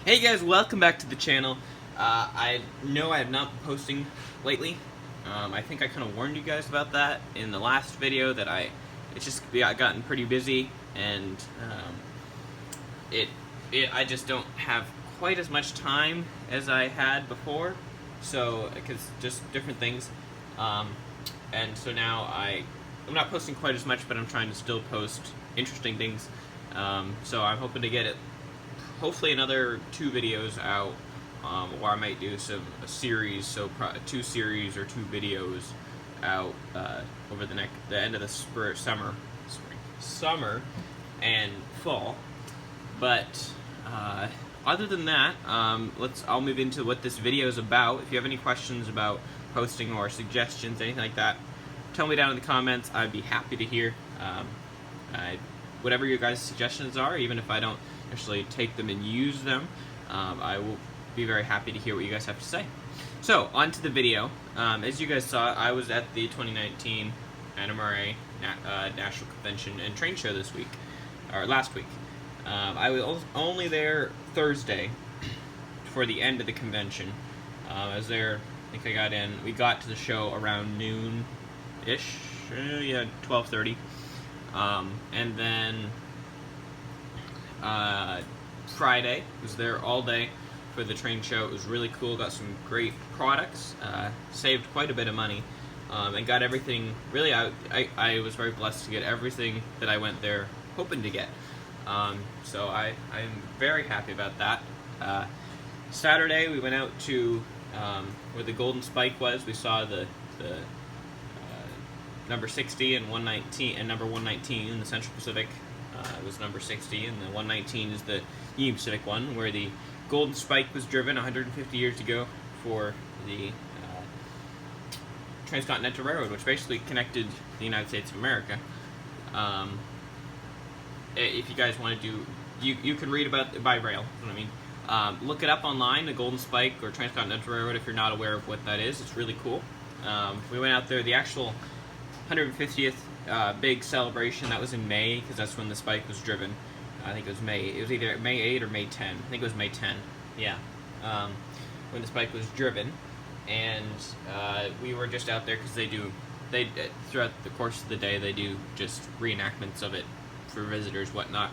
Hey guys, welcome back to the channel. I know I have not been posting lately. I think I kind of warned you guys about that in the last video that I gotten pretty busy, and I just don't have quite as much time as I had before. So because just different things, and so now I'm not posting quite as much, but I'm trying to still post interesting things. So I'm hoping to get it. Hopefully another 2 videos out, or I might do a series, so 2 series or 2 videos out over the end of the summer and fall. But other than that, I'll move into what this video is about. If you have any questions about posting or suggestions, anything like that, tell me down in the comments. I'd be happy to hear whatever your guys' suggestions are, even if I don't actually take them and use them. I will be very happy to hear what you guys have to say. So, on to the video. As you guys saw, I was at the 2019 NMRA National Convention and Train Show last week. I was only there Thursday for the end of the convention. I was there, I think we got to the show around noon-ish, 12:30. And then Friday, was there all day for the train show. It was really cool, got some great products, saved quite a bit of money, and got everything. Really, I was very blessed to get everything that I went there hoping to get. So I'm very happy about that. Saturday, we went out to where the Golden Spike was. We saw the number 60 and 119, and number 119 in the Central Pacific was number 60, and the 119 is the Union Pacific one, where the Golden Spike was driven 150 years ago for the Transcontinental Railroad, which basically connected the United States of America. If you guys want to do, you can read about it by rail, is what I mean. Look it up online, the Golden Spike or Transcontinental Railroad, if you're not aware of what that is. It's really cool. We went out there, the actual 150th big celebration, that was in May, because that's when the Spike was driven. I think it was May. It was either May 8 or May 10. I think it was May 10. Yeah. When the Spike was driven, and we were just out there because they throughout the course of the day they do just reenactments of it for visitors, whatnot.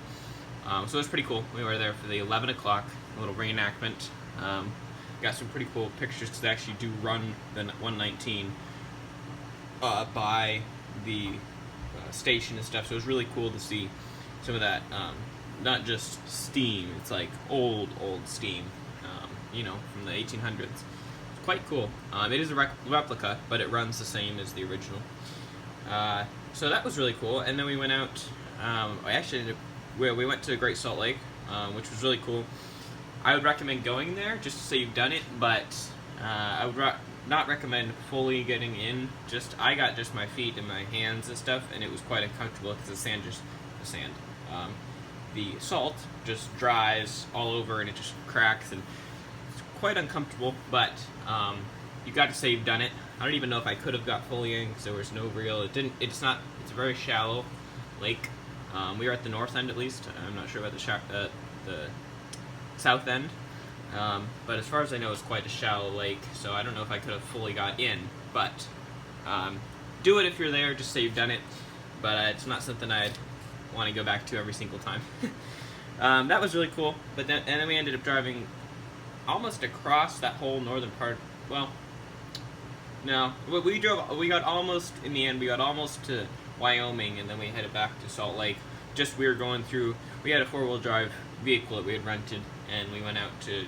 So it was pretty cool. We were there for the 11 o'clock little reenactment. Got some pretty cool pictures because they actually do run the 119 by the station and stuff, so it was really cool to see some of that, not just steam, it's like old steam, from the 1800s. It's quite cool. It is a replica, but it runs the same as the original. So that was really cool, and then we went out, we went to Great Salt Lake, which was really cool. I would recommend going there just to say you've done it, but I would not recommend fully getting in. I got just my feet and my hands and stuff, and it was quite uncomfortable because the salt just dries all over and it just cracks, and it's quite uncomfortable. But you got to say you've done it. I don't even know if I could have got fully in because there was no real. It's a very shallow lake. We were at the north end, at least. I'm not sure about the south end. But as far as I know, it's quite a shallow lake, so I don't know if I could have fully got in, but do it if you're there, just say you've done it, but it's not something I'd want to go back to every single time. That was really cool, and then we ended up driving almost across that whole northern part. Well, no, we got almost, in the end, we got almost to Wyoming, and then we headed back to Salt Lake. We were going through, we had a 4-wheel drive vehicle that we had rented, and we went out to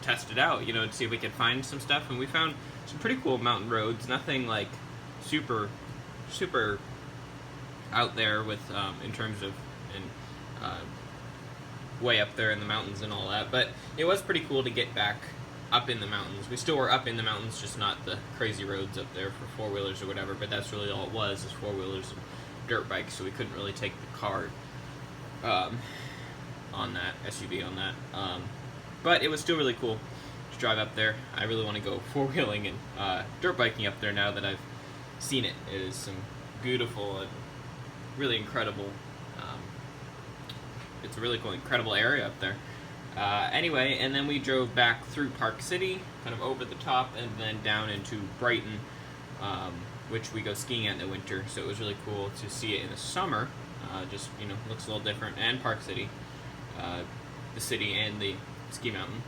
test it out, to see if we could find some stuff, and we found some pretty cool mountain roads. Nothing like super out there with in terms of way up there in the mountains and all that, but it was pretty cool to get back up in the mountains. We still were up in the mountains, just not the crazy roads up there for 4-wheelers or whatever, but that's really all it was, is 4-wheelers and dirt bikes, so we couldn't really take the car on that, SUV on that. But it was still really cool to drive up there. I really want to go 4-wheeling and dirt biking up there now that I've seen it. It is some beautiful and really incredible, it's a really cool, incredible area up there. Anyway, and then we drove back through Park City, kind of over the top, and then down into Brighton, which we go skiing at in the winter. So it was really cool to see it in the summer. Just, you know, looks a little different. And Park City, the city and the ski mountain.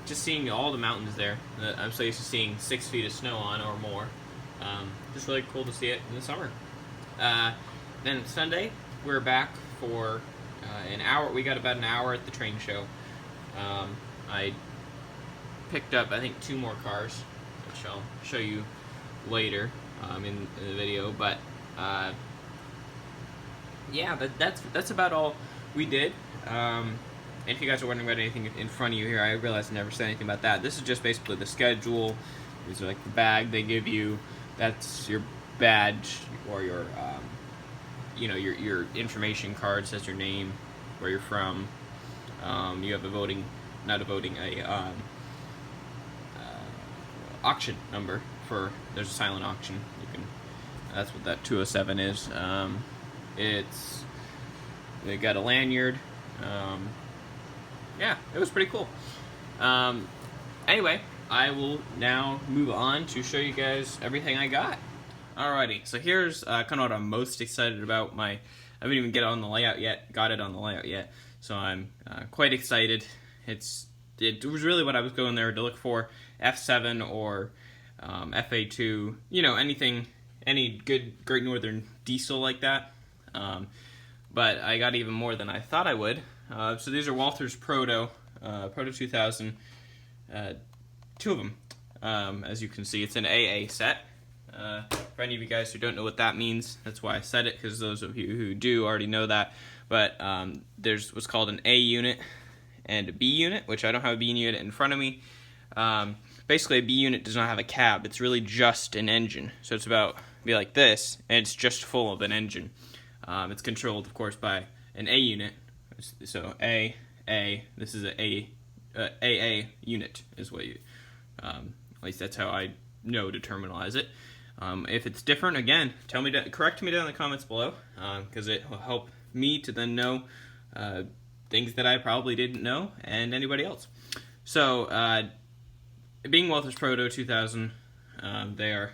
Just seeing all the mountains there. I'm so used to seeing 6 feet of snow on or more. Just really cool to see it in the summer. Then Sunday, we're back for an hour. We got about an hour at the train show. I picked up, I think, 2 more cars, which I'll show you later in the video. But yeah, that's about all we did. And if you guys are wondering about anything in front of you here, I realized I never said anything about that. This is just basically the schedule. These are like the bag they give you. That's your badge or your, you know, your information card. Says your name, where you're from. You have a auction number for. There's a silent auction. You can. That's what that 207 is. They got a lanyard. Yeah, it was pretty cool. Anyway, I will now move on to show you guys everything I got. Alrighty, so here's kind of what I'm most excited about. I haven't even got it on the layout yet, so I'm quite excited. It was really what I was going there to look for, F7 or FA2, you know, any good Great Northern diesel like that. But I got even more than I thought I would. So these are Walther's Proto 2000, 2 of them. As you can see, it's an AA set. For any of you guys who don't know what that means, that's why I said it, because those of you who do already know that. But there's what's called an A unit and a B unit, which I don't have a B unit in front of me. Basically, a B unit does not have a cab. It's really just an engine. So it's be like this, and it's just full of an engine. It's controlled, of course, by an A unit. So A, this is a AA unit is what you, at least that's how I know to terminalize it. If it's different, again, correct me down in the comments below, because it will help me to then know things that I probably didn't know, and anybody else. So, being Walther's Proto 2000, they are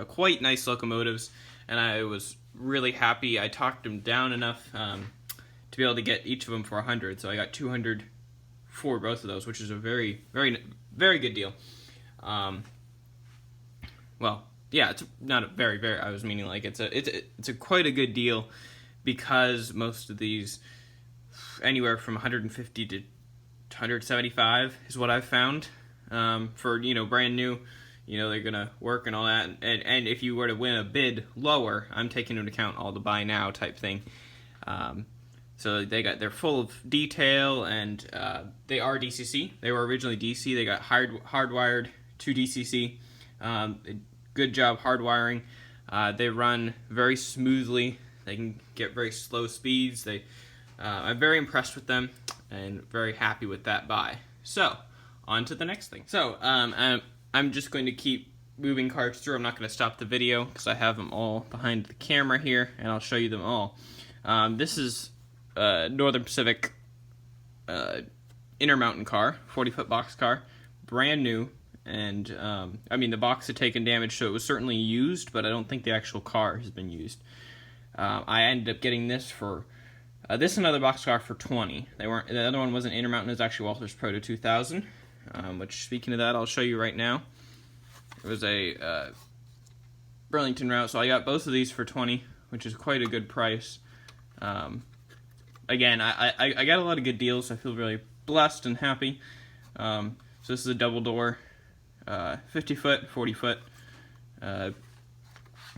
quite nice locomotives, and I was really happy. I talked them down enough to be able to get each of them for 100, so I got 200 for both of those, which is a very, very, very good deal. Well, yeah, it's not a very, very. I was meaning like it's a quite a good deal, because most of these, anywhere from 150 to 175 is what I've found for, you know, brand new. You know, they're gonna work and all that, and if you were to win a bid lower, I'm taking into account all the buy now type thing. So they're full of detail, and they are DCC. They were originally DC. They got hardwired to DCC. Good job hardwiring. They run very smoothly. They can get very slow speeds. I'm very impressed with them and very happy with that buy. So on to the next thing. So I'm just going to keep moving cards through. I'm not going to stop the video because I have them all behind the camera here, and I'll show you them all. This is Northern Pacific Intermountain car, 40-foot box car, brand new, and I mean the box had taken damage, so it was certainly used, but I don't think the actual car has been used. I ended up getting this for this another box car for 20. The other one wasn't Intermountain; it was actually Walther's Proto 2000. Which, speaking of that, I'll show you right now. It was a Burlington route, so I got both of these for 20, which is quite a good price. Again, I got a lot of good deals. I feel really blessed and happy. So this is a double door, 50-foot, 40-foot.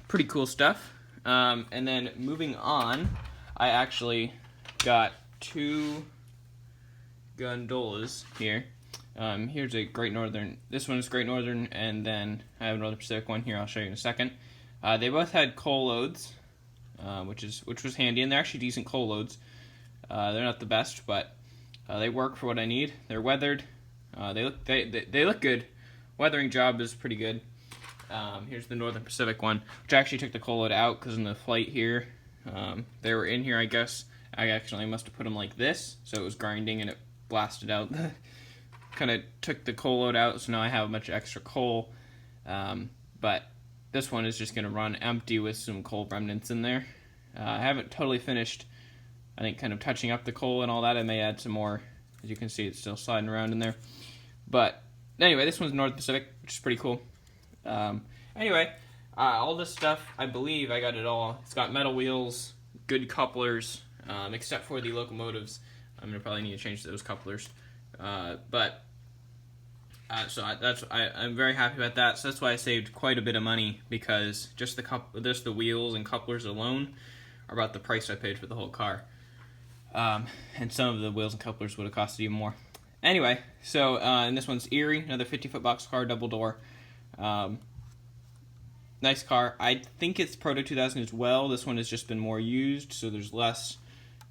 Pretty cool stuff. And then moving on, I actually got 2 gondolas here. Here's a Great Northern. This one is Great Northern, and then I have another Pacific one here. I'll show you in a second. They both had coal loads, which was handy, and they're actually decent coal loads. They're not the best, but they work for what I need. They're weathered. They look good. Weathering job is pretty good. Here's the Northern Pacific one, which I actually took the coal load out because in the flight here, they were in here. I guess I actually must have put them like this, so it was grinding, and blasted out. Kind of took the coal load out, so now I have a bunch of extra coal. But this one is just going to run empty with some coal remnants in there. I haven't totally finished, I think, kind of touching up the coal and all that. I may add some more. As you can see, it's still sliding around in there. But anyway, this one's North Pacific, which is pretty cool. Anyway, all this stuff, I believe I got it all. It's got metal wheels, good couplers, except for the locomotives. I'm going to probably need to change those couplers. I'm very happy about that. So that's why I saved quite a bit of money, because just the wheels and couplers alone are about the price I paid for the whole car. And some of the wheels and couplers would have costed even more. Anyway, so and this one's Erie, another 50-foot boxcar, double door. Nice car. I think it's Proto 2000 as well. This one has just been more used, so there's less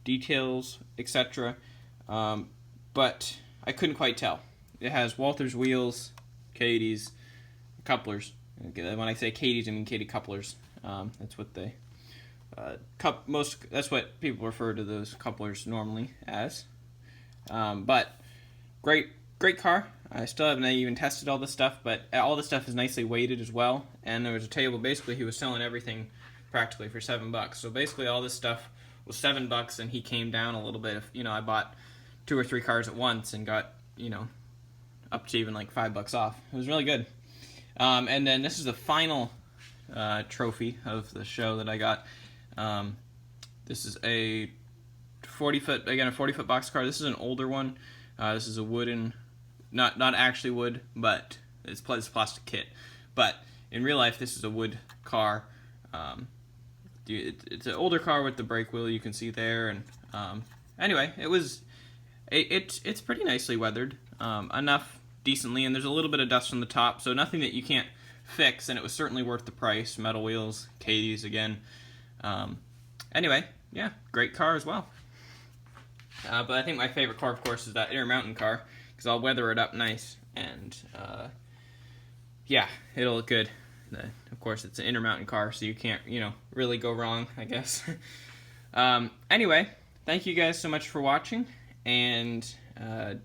details, etc. But I couldn't quite tell. It has Walther's wheels, Katie's couplers. When I say Katie's, I mean Katie couplers. That's what they that's what people refer to those couplers normally as. But great car. I still haven't even tested all this stuff, but all this stuff is nicely weighted as well. And there was a table. Basically, he was selling everything practically for $7. So basically, all this stuff was $7, and he came down a little bit. I bought 2 or 3 cars at once and got up to even like $5 off. It was really good. And then this is the final trophy of the show that I got. This is a 40-foot, again, a 40-foot boxcar. This is an older one. This is a wooden, not actually wood, but it's plastic kit. But in real life, this is a wood car. It's an older car with the brake wheel you can see there. And anyway, it's pretty nicely weathered, enough decently, and there's a little bit of dust on the top, so nothing that you can't fix, and it was certainly worth the price. Metal wheels, Katie's again. Anyway, yeah, great car as well. But I think my favorite car, of course, is that Intermountain car, because I'll weather it up nice, and yeah, it'll look good. Of course, it's an Intermountain car, so you can't, really go wrong, I guess. Anyway, thank you guys so much for watching, and I'll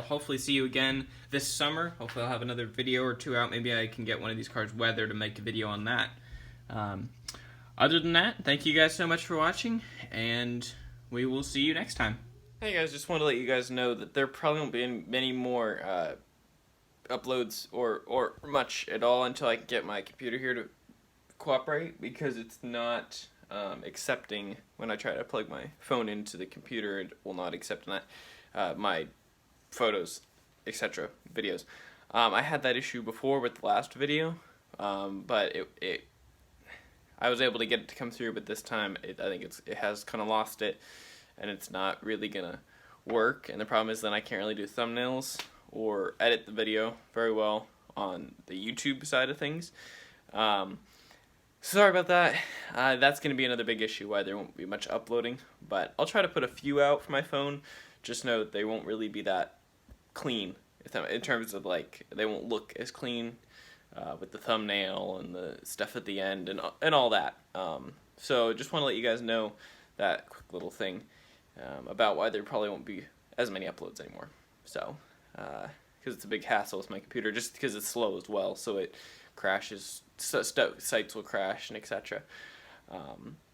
hopefully see you again this summer. Hopefully I'll have another video or 2 out. Maybe I can get one of these cars weathered to make a video on that. Other than that, thank you guys so much for watching, and we will see you next time. Hey guys, just want to let you guys know that there probably won't be many more uploads or much at all until I can get my computer here to cooperate, because it's not accepting when I try to plug my phone into the computer. It will not accept my photos, etc. videos. I had that issue before with the last video, but I was able to get it to come through, but this time I think it has kind of lost it, and it's not really gonna work. And the problem is then I can't really do thumbnails or edit the video very well on the YouTube side of things. Sorry about that. That's going to be another big issue why there won't be much uploading, but I'll try to put a few out for my phone. Just know that they won't really be that clean, in terms of, like, they won't look as clean with the thumbnail and the stuff at the end and all that. So just want to let you guys know that quick little thing about why there probably won't be as many uploads anymore. So, because it's a big hassle with my computer, just because it's slow as well, so it crashes, sites will crash, and etc.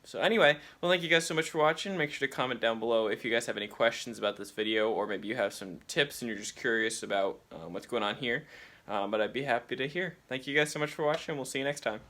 So anyway, well, thank you guys so much for watching. Make sure to comment down below if you guys have any questions about this video, or maybe you have some tips and you're just curious about what's going on here. But I'd be happy to hear. Thank you guys so much for watching. We'll see you next time.